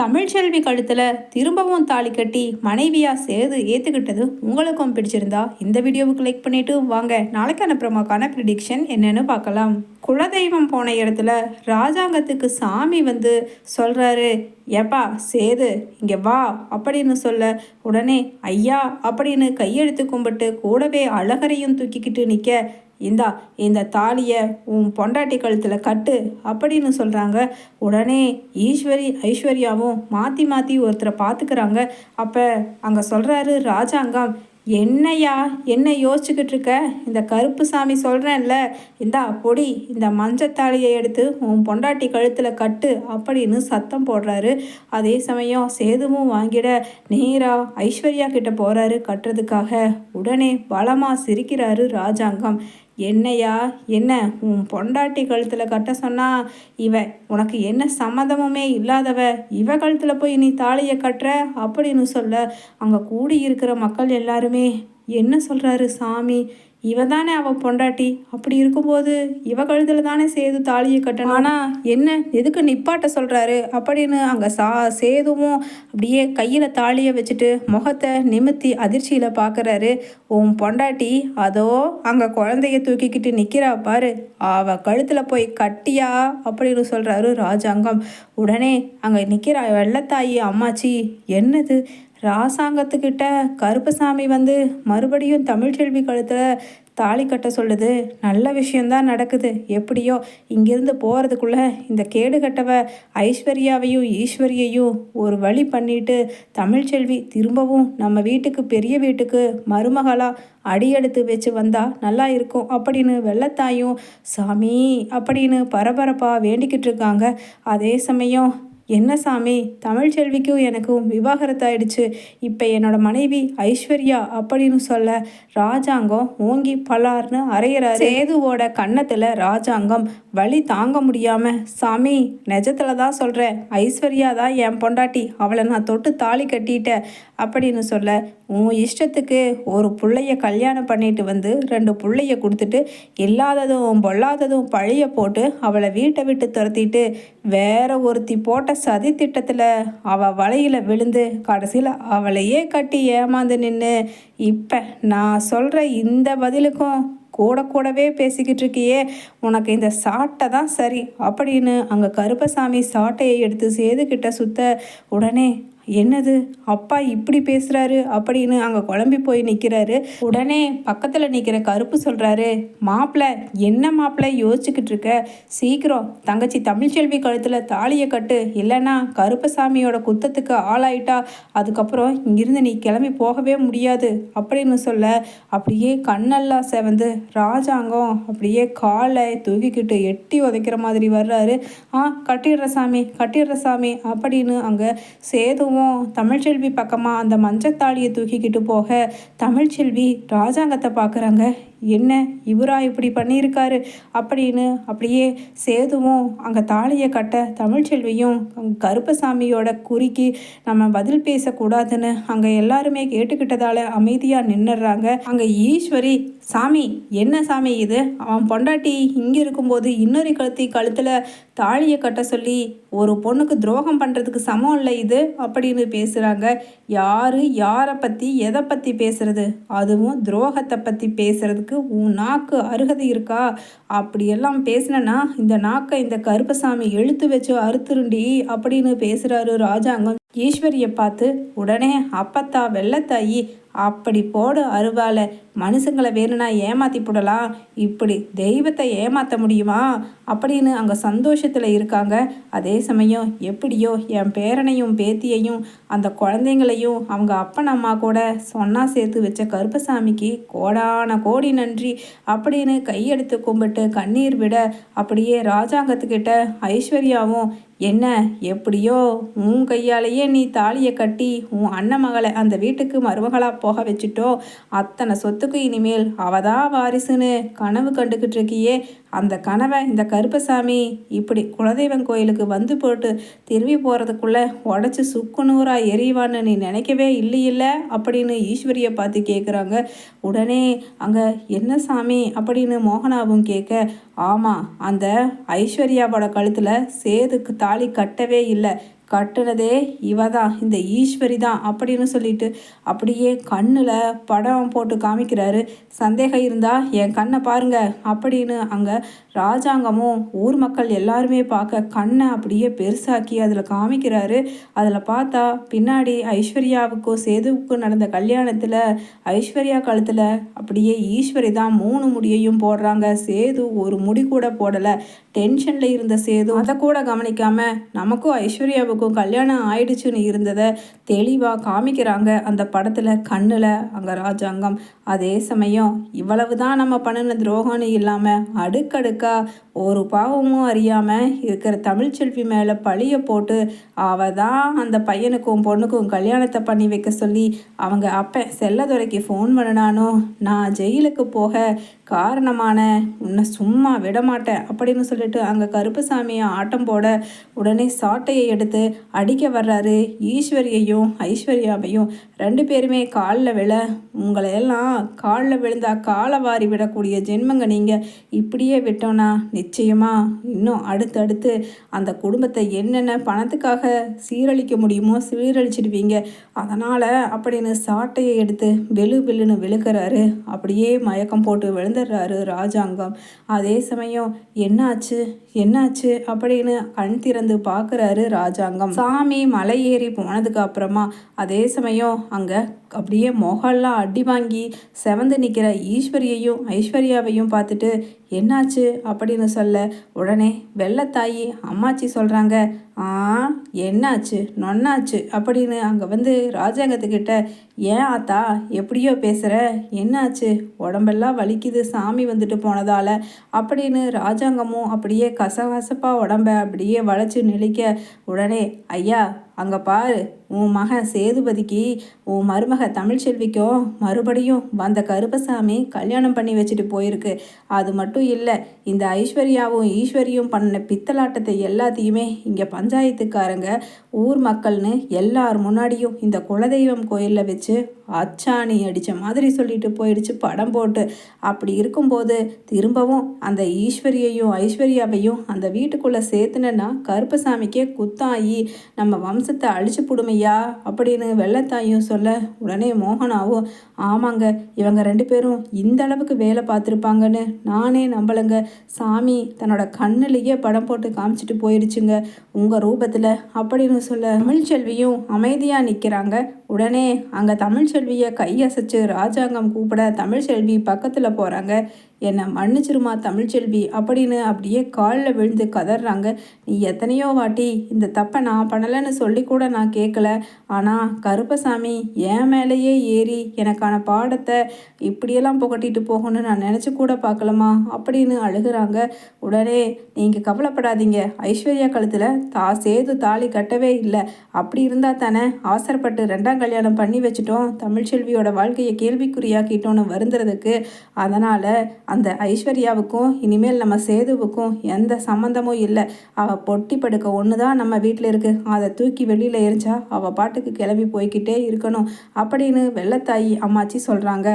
தமிழ்ச்செல்வி கழுத்துல திரும்பவும் தாலி கட்டி மனைவியா சேது ஏத்துக்கிட்டது உங்களுக்கும் பிடிச்சிருந்தா இந்த வீடியோவுக்கு லைக் பண்ணிட்டு வாங்க நாளைக்கான பிரமாக்கான ப்ரிடிக்ஷன் என்னன்னு பார்க்கலாம். குலதெய்வம் போன இடத்துல ராஜாங்கத்துக்கு சாமி வந்து சொல்றாரு, ஏப்பா சேது இங்க வா அப்படின்னு சொல்ல உடனே ஐயா அப்படின்னு கையெழுத்து கும்பிட்டு கூடவே அழகரையும் தூக்கிக்கிட்டு நிற்க, இந்தா இந்த தாலியை உன் பொண்டாட்டி கழுத்தில் கட்டு அப்படின்னு சொல்கிறாங்க. உடனே ஐஸ்வர்யாவும் மாற்றி மாற்றி ஒருத்தரை பார்த்துக்கிறாங்க. அப்போ அங்கே சொல்கிறாரு ராஜாங்கம், என்னையா என்ன யோசிச்சுக்கிட்டு இருக்க, இந்த கருப்பு சாமி சொல்கிறேன்ல, இந்தா பொடி இந்த மஞ்சத்தாலியை எடுத்து உன் பொண்டாட்டி கழுத்தில் கட்டு அப்படின்னு சத்தம் போடுறாரு. அதே சமயம் சேதுவும் வாங்கிட நேராக ஐஸ்வர்யா கிட்ட போகிறாரு கட்டுறதுக்காக. உடனே பலமாக சிரிக்கிறாரு ராஜாங்கம். என்னையா என்ன உன் பொண்டாட்டி கழுத்தில் கட்ட சொன்னா, இவ உனக்கு என்ன சம்மந்தமுமே இல்லாதவ இவ கழுத்தில் போய் நீ தாலியை கட்டுற அப்படின்னு சொல்ல அங்கே கூடி இருக்கிற மக்கள் எல்லாருமே என்ன சொல்கிறாரு சாமி, இவ தானே அவள் பொண்டாட்டி, அப்படி இருக்கும்போது இவ கழுத்தில் தானே சேது தாலியை கட்டணும், ஆனால் என்ன எதுக்கு நிப்பாட்ட சொல்கிறாரு அப்படின்னு அங்கே சேதுவும் அப்படியே கையில் தாலியை வச்சுட்டு முகத்தை நிமித்தி அதிர்ச்சியில் பார்க்குறாரு. உன் பொண்டாட்டி அதோ அங்கே குழந்தைய தூக்கிக்கிட்டு நிற்கிறா பாரு, அவள் கழுத்தில் போய் கட்டியா அப்படின்னு சொல்கிறாரு ராஜாங்கம். உடனே அங்கே நிற்கிற வெள்ளத்தாயி அம்மாச்சி, என்னது ராசாங்கத்துக்கிட்ட கருப்பசாமி வந்து மறுபடியும் தமிழ்ச்செல்வி கழுத்தில் தாலி கட்ட சொல்லுது, நல்ல விஷயந்தான் நடக்குது. எப்படியோ இங்கிருந்து போகிறதுக்குள்ளே இந்த கேடு கட்டவ ஐஸ்வர்யாவையும் ஈஸ்வரியையும் ஒரு வழி பண்ணிட்டு தமிழ்ச்செல்வி திரும்பவும் நம்ம வீட்டுக்கு பெரிய வீட்டுக்கு மருமகளாக அடியெடுத்து வச்சு வந்தா நல்லா இருக்கும் அப்படின்னு வெள்ளத்தாயும் சாமி அப்படின்னு பரபரப்பாக வேண்டிக்கிட்டு இருக்காங்க. அதே சமயம் என்ன சாமி, தமிழ்ச்செல்விக்கும் எனக்கும் விவாகரத்தாயிடுச்சு, இப்போ என்னோட மனைவி ஐஸ்வர்யா அப்படின்னு சொல்ல ராஜாங்கம் ஓங்கி பலார்னு அரைகிறாரு. சேதுவோட கன்னத்தில் ராஜாங்கம் வலி தாங்க முடியாமல், சாமி நிஜத்தில் தான் சொல்கிறேன், ஐஸ்வர்யா தான் என் பொண்டாட்டி, அவளை நான் தொட்டு தாலி கட்டிட்டேன் அப்படின்னு சொல்ல, உன் இஷ்டத்துக்கு ஒரு பிள்ளைய கல்யாணம் பண்ணிட்டு வந்து 2 பிள்ளைய கொடுத்துட்டு இல்லாததும் பொல்லாததும் பழைய போட்டு அவளை வீட்டை விட்டு துரத்திட்டு வேற ஒருத்தி போட்ட சதி திட்டத்தில் அவள் வலையில் விழுந்து கடைசியில் அவளையே கட்டி ஏமாந்து நின்று இப்போ நான் சொல்கிற இந்த பதிலுக்கும் கூடவே பேசிக்கிட்டு இருக்கியே, உனக்கு இந்த சாட்டை தான் சரி அப்படின்னு அங்கே கருப்பசாமி சாட்டையை எடுத்து சேதுக்கிட்ட சுத்த, உடனே என்னது அப்பா இப்படி பேசுகிறாரு அப்படின்னு அங்கே குழம்பி போய் நிற்கிறாரு. உடனே பக்கத்தில் நிற்கிற கருப்பு சொல்கிறாரு, மாப்பிள்ளை என்ன மாப்பிள்ளை யோசிச்சுக்கிட்டு இருக்க, சீக்கிரம் தங்கச்சி தமிழ்ச்செல்வி கழுத்தில் தாலியை கட்டு, இல்லைன்னா கருப்பசாமியோட குத்தத்துக்கு ஆளாயிட்டா அதுக்கப்புறம் இங்கிருந்து நீ கிளம்பி போகவே முடியாது அப்படின்னு சொல்ல, அப்படியே கண்ணெல்லாம் செவந்து ராஜாங்கம் அப்படியே காலை தூக்கிக்கிட்டு எட்டி உதைக்கிற மாதிரி வர்றாரு. கட்டிடுற சாமி அப்படின்னு அங்கே சேது தமிழ்ச்செல்வி பக்கமாக அந்த மஞ்சத்தாலியை தூக்கிக்கிட்டு போக தமிழ்ச்செல்வி ராஜாங்கத்தை பார்க்குறாங்க. என்ன இவரா இப்படி பண்ணியிருக்காரு அப்படின்னு அப்படியே சேதுவும் அங்கே தாலியை கட்ட தமிழ்ச்செல்வியும் கருப்பசாமியோட குறுக்கி நம்ம பதில் பேசக்கூடாதுன்னு அங்கே எல்லாருமே கேட்டுக்கிட்டதால அமைதியாக நின்னுடுறாங்க. அங்கே ஈஸ்வரி, சாமி என்ன சாமி இது, அவன் பொண்டாட்டி இங்கே இருக்கும்போது இன்னொரு கழுத்தில் தாலியை கட்ட சொல்லி ஒரு பொண்ணுக்கு துரோகம் பண்ணுறதுக்கு சமம் இல்லை இது அப்படின்னு பேசுகிறாங்க. யாரை பற்றி எதை பற்றி பேசுறது, அதுவும் துரோகத்தை பற்றி பேசுறதுக்கு உன் நாக்கு அருகதை இருக்கா, அப்படியெல்லாம் பேசினா இந்த நாக்கை இந்த கருப்பசாமி எழுத்து வச்சு அறுத்துருண்டி அப்படின்னு பேசுகிறாரு ராஜாங்கம். ஈஸ்வரியை பார்த்து உடனே அப்பத்தா வெள்ளத்தாயி, அப்படி போடு அருவால, மனுஷங்களை வேணும்னா ஏமாற்றி போடலாம், இப்படி தெய்வத்தை ஏமாற்ற முடியுமா அப்படின்னு அங்கே சந்தோஷத்தில் இருக்காங்க. அதே சமயம் எப்படியோ என் பேரனையும் பேத்தியையும் அந்த குழந்தைங்களையும் அவங்க அப்பன் அம்மா கூட சொன்னா சேர்த்து வச்ச கருப்பசாமிக்கு கோடான கோடி நன்றி அப்படின்னு கையெடுத்து கும்பிட்டு கண்ணீர் விட, அப்படியே ராஜாங்கத்துக்கிட்ட ஐஸ்வர்யாவும், என்ன எப்படியோ உன் கையாலேயே நீ தாலியை கட்டி உன் அண்ணன் மகளை அந்த வீட்டுக்கு மருமகளாக போக வச்சுட்டோ, அத்தனை சொத்துக்கு இனிமேல் அவதான் வாரிசுன்னு கனவு கண்டுக்கிட்டு இருக்கியே, அந்த கனவை இந்த கருப்பசாமி இப்படி குலதெய்வம் கோயிலுக்கு வந்து போட்டு திரும்பி போகிறதுக்குள்ளே உடச்சி சுக்குநூறாக எரிவான்னு நீ நினைக்கவே இல்லையில்ல அப்படின்னு ஈஸ்வரியை பார்த்து கேட்குறாங்க. உடனே அங்கே என்ன சாமி அப்படின்னு மோகனாவும் கேட்க, ஆமாம் அந்த ஐஸ்வர்யாவோட கழுத்தில் சேதுக்கு தாலி கட்டவே இல்லை, கட்டுனதே இவ தான், இந்த ஈஸ்வரி தான் அப்படின்னு சொல்லிட்டு அப்படியே கண்ணில் படம் போட்டு காமிக்கிறாரு. சந்தேகம் இருந்தால் என் கண்ணை பாருங்க அப்படின்னு அங்கே ராஜாங்கமும் ஊர் மக்கள் எல்லாருமே பார்க்க கண்ணை அப்படியே பெருசாக்கி அதில் காமிக்கிறாரு. அதில் பார்த்தா பின்னாடி ஐஸ்வர்யாவுக்கும் சேதுவுக்கும் நடந்த கல்யாணத்தில் ஐஸ்வர்யா கழுத்தில் அப்படியே ஈஸ்வரி தான் 3 முடியையும் போடுறாங்க. சேது ஒரு முடி கூட போடலை. டென்ஷனில் இருந்த சேது அதை கூட கவனிக்காமல் நமக்கும் ஐஸ்வர்யாவுக்கும் கல்யாணம் ஆயிடுச்சுன்னு இருந்ததை தெளிவாக காமிக்கிறாங்க அந்த படத்தில் கண்ணில் அங்கே ராஜாங்கம். அதே சமயம் இவ்வளவு தான் நம்ம பண்ணின துரோகம்னு இல்லாமல் அடுக்கடுக்காக ஒரு பாவமும் அறியாமல் இருக்கிற தமிழ்ச்செல்வி மேலே பழியை போட்டு அவ தான் அந்த பையனுக்கும் பொண்ணுக்கும் கல்யாணத்தை பண்ணி வைக்க சொல்லி அவங்க அப்ப செல்லதுரைக்கு ஃபோன் பண்ணினானோ, நான் ஜெயிலுக்கு போக காரணமான உன்னை சும்மா விடமாட்டேன் அப்படின்னு சொல்லிட்டு அங்கே கருப்புசாமியை ஆட்டம் போட உடனே சாட்டையை எடுத்து அடிக்க வர்றாரு. ஈஸ்வரியையும் ஐஸ்வர்யாவையும் 2 பேருமே காலில் விழ, உங்களையெல்லாம் காலில் விழுந்தா காலை வாரி விடக்கூடிய ஜென்மங்க நீங்கள், இப்படியே விட்டோன்னா நிச்சயமாக இன்னும் அடுத்தடுத்து அந்த குடும்பத்தை என்னென்ன பணத்துக்காக சீரழிக்க முடியுமோ சீரழிச்சிடுவீங்க. அதனால் அப்படின்னு சாட்டையை எடுத்து வெளுன்னு விழுக்கிறாரு. அப்படியே மயக்கம் போட்டு விழுந்துடுறாரு ராஜாங்கம். அதே சமயம் என்னாச்சு அப்படின்னு கண் திறந்து பார்க்குறாரு ராஜாங்கம். சாமி மலை ஏறி போனதுக்கு அப்புறமா அதே சமயம் அங்கே அப்படியே முகல்லாம் அடி வாங்கி செவந்து நிற்கிற ஈஸ்வரியையும் ஐஸ்வர்யாவையும் பார்த்துட்டு என்னாச்சு அப்படின்னு சொல்ல உடனே வெள்ளத்தாயி அம்மாச்சி சொல்கிறாங்க, என்னாச்சு நொன்னாச்சு அப்படின்னு அங்கே வந்து ராஜாங்கத்துக்கிட்ட, ஏன் ஆத்தா எப்படியோ பேசுகிற, என்னாச்சு, உடம்பெல்லாம் வலிக்குது சாமி வந்துட்டு போனதால் அப்படின்னு ராஜாங்கமும் அப்படியே கசகசப்பாக உடம்ப அப்படியே வளைச்சி நெளிக்க உடனே, ஐயா அங்கே பாரு, உன் மகன் சேதுபதிக்கு உன் மருமக தமிழ்ச்செல்விக்கும் மறுபடியும் வந்த கருப்பசாமி கல்யாணம் பண்ணி வச்சுட்டு போயிருக்கு. அது மட்டும் இல்லை, இந்த ஐஸ்வர்யாவும் ஈஸ்வரியும் பண்ண பித்தலாட்டத்தை எல்லாத்தையுமே இங்கே பஞ்சாயத்துக்காரங்க ஊர் மக்கள்னு எல்லார் முன்னாடியும் இந்த குலதெய்வம் கோயிலில் வச்சு அச்சாணி அடித்த மாதிரி சொல்லிட்டு போயிடுச்சு படம் போட்டு. அப்படி இருக்கும்போது திரும்பவும் அந்த ஈஸ்வரியையும் ஐஸ்வர்யாவையும் அந்த வீட்டுக்குள்ளே சேர்த்துனேன்னா கருப்பசாமிக்கே குத்தாயி நம்ம வம்சத்தை அழிச்சு புடுமையா அப்படின்னு வெள்ளத்தாயும் சொல்ல உடனே மோகனாவும், ஆமாங்க இவங்க 2 பேரும் இந்த அளவுக்கு வேலை பார்த்துருப்பாங்கன்னு நானே நம்பலைங்க. சாமி தன்னோட கண்ணிலேயே படம் போட்டு காமிச்சிட்டு போயிடுச்சுங்க உங்கள் ரூபத்தில் அப்படின்னு சொல்ல தமிழ்ச்செல்வியும் அமைதியாக நிற்கிறாங்க. உடனே அங்கே தமிழ்ச்செல்வியை கையசைச்சு ராஜாங்கம் கூப்பிட தமிழ்ச்செல்வி பக்கத்தில் போகிறாங்க. என்னை மன்னிச்சிருமா தமிழ்ச்செல்வி அப்படின்னு அப்படியே காலில் விழுந்து கதறாங்க. நீ எத்தனையோ வாட்டி இந்த தப்பை நான் பண்ணலைன்னு சொல்லி கூட நான் கேட்கல. ஆனால் கருப்பசாமி என் மேலேயே ஏறி எனக்கான பாடத்தை இப்படியெல்லாம் புகட்டிட்டு போகணும்னு நான் நினச்சி கூட பார்க்கலமா அப்படின்னு அழுகிறாங்க. உடனே நீங்கள் கவலைப்படாதீங்க, ஐஸ்வர்யா கழுத்தில் சேது தாலி கட்டவே இல்லை. அப்படி இருந்தால் தானே அவசரப்பட்டு 2ஆம் கல்யாணம் பண்ணி வச்சுட்டோம், தமிழ்ச்செல்வியோட வாழ்க்கையை கேள்விக்குறியாக்கிட்டோன்னு வருந்துறதுக்கு. அதனால் அந்த ஐஸ்வர்யாவுக்கும் இனிமேல் நம்ம சேதுவுக்கும் எந்த சம்மந்தமும் இல்லை. அவள் பொட்டி படுக்க ஒன்று தான் நம்ம வீட்டில் இருக்குது. அதை தூக்கி வெளியில் எரிஞ்சா அவள் பாட்டுக்கு கிளம்பி போய்கிட்டே இருக்கணும் அப்படின்னு வெள்ளத்தாயி அம்மாச்சி சொல்கிறாங்க.